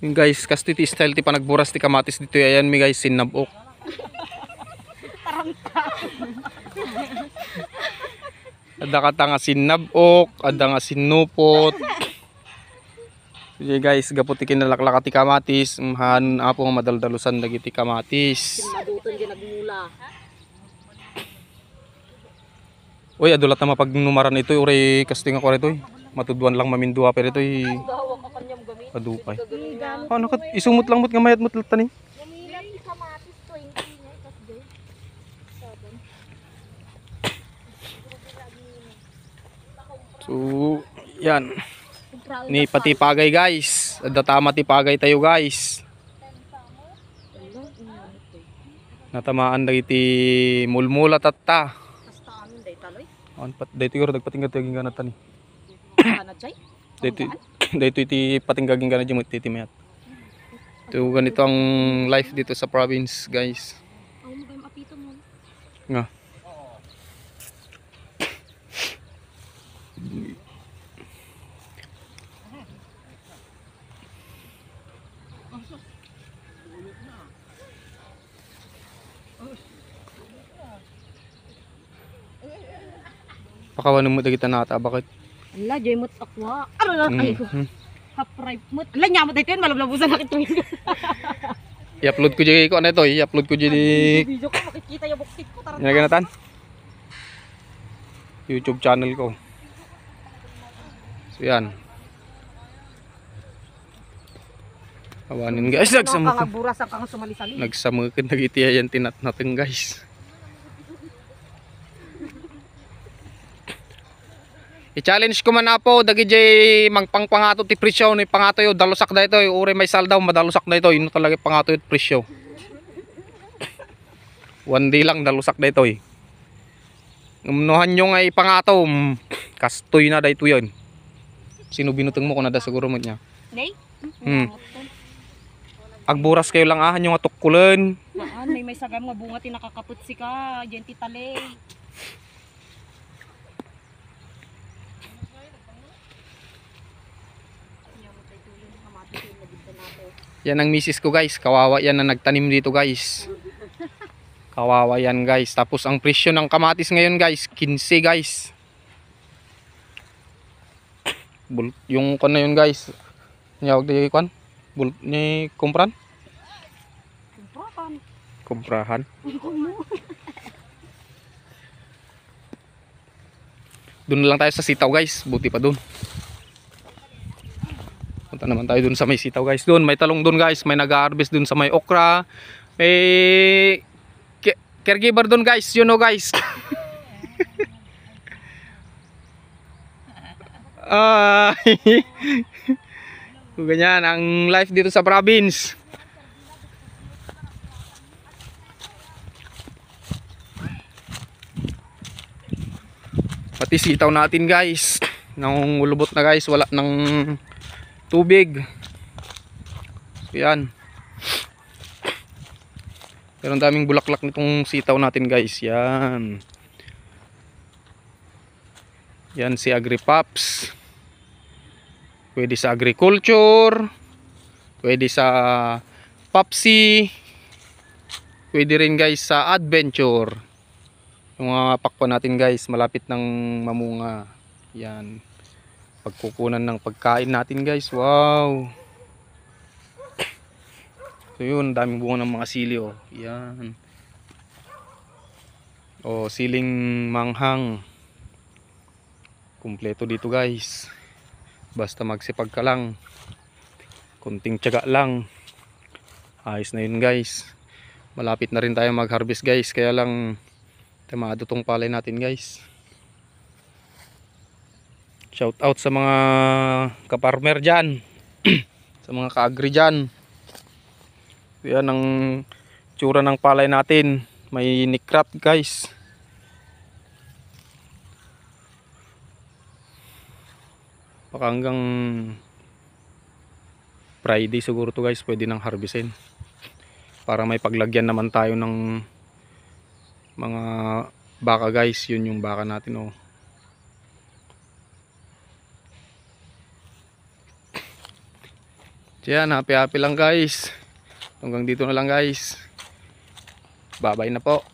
Yung guys, kasti ti style ti panagburas ti kamatis dito. Ayan mi guys, sinabok. Ada kata nga sinabok, ada nga sinupot. Sige guys, gaputi kinalaklaka ti kamatis. Han apo nga madaldalusan dagiti kamatis. Sinaduton din nagmula. Uy, adulat na mapagnumaran ito. Uri, casting ako rito. Matuduan lang mamindua pero ito. Gawa ka kanyang gamit. Adupay. Ano ka? Isumot lang mo't ngamayat mo't latan eh. Gamilan ti kamatis 20 niya. Tapos day. So, yan. Ni pati pagay guys. Datama ti pagay tayo guys. Natamaan dagiti mulmula tatta. Basta amin day taloy. Dito yung nagpatinggat yung ganatan eh. Kanat chay? Dito iti patinggaging ganat yung titimayat. So ganito ang life dito sa province guys. Ako mo kayo mapito mo. Nga. Pakawanan mo dagita nata, bakit? Ala, joy mo't akwa. Ano na kayo? Half-ripe mo't. Ala, nyamot dito yun. Malablabusan na kitong. I-upload ko dyan ko ano ito. I-upload ko dyan Video ko, makikita yung buktik ko. Tara. Ginaganatan? YouTube channel ko. So yan. Awanin guys. Buras ang kang sumali-sali. Nagsamukin nagitiya yan tinat natin guys. I-challenge ko man na po dagi jay magpangpangato ti presyo ni pangato yo dalusak da ito uri may saldaw madalusak da ito ino talaga pangato yo presyo. One day lang dalusak da ito eh. Ngumnuhan nyo nga ipangato kastoy na da ito yun. Sino binutang mo kung nada siguro mo niya? Nay? Agburas kayo lang ahan yung atukkulan. May sagam nga bunga tinakakaputsi ka. Diyan ti talay. Yan ang misis ko guys. Kawawa yan na nagtanim dito guys. Kawawa yan guys. Tapos ang presyo ng kamatis ngayon guys 15 guys. Yung kon na yun guys. Nyawag di kon. Bulk ni kumpran. Kumprahan. Doon lang tayo sa sitaw guys. Buti pa doon. Punta naman tayo dun sa may sitaw guys. Doon may talong dun guys. May nag-harvest dun sa may okra. May caregiver dun guys. You know guys. Ganyan ang life dito sa province. Pati sitaw natin guys. Nangungulubot na guys. Wala nang tubig. So yan. Pero ang daming bulaklak nitong sitaw natin guys. Yan. Yan si Agripops. Pwede sa agriculture. Pwede sa Popsi. Pwede rin guys sa adventure. Yung mga pakpa natin guys. Malapit ng mamunga. Yan. Pagkukunan ng pagkain natin guys. Wow. So yun, daming bunga ng mga sili oh. Yan. Oh, siling manghang. Kumpleto dito guys. Basta magsipag ka lang. Kunting tiyaga lang. Ayos na yun guys. Malapit na rin tayo mag-harvest guys. Kaya lang tamado tong palay natin guys. Shout out sa mga kaparmer dyan. Sa mga ka-agri dyan. Yan ang tsura ng palay natin. May nikrap guys. Baka hanggang Friday siguro to guys. Pwede nang harvestin. Para may paglagyan naman tayo ng mga baka guys. Yun yung baka natin oh. Yan, happy lang guys. Hanggang dito na lang guys. Bye bye na po.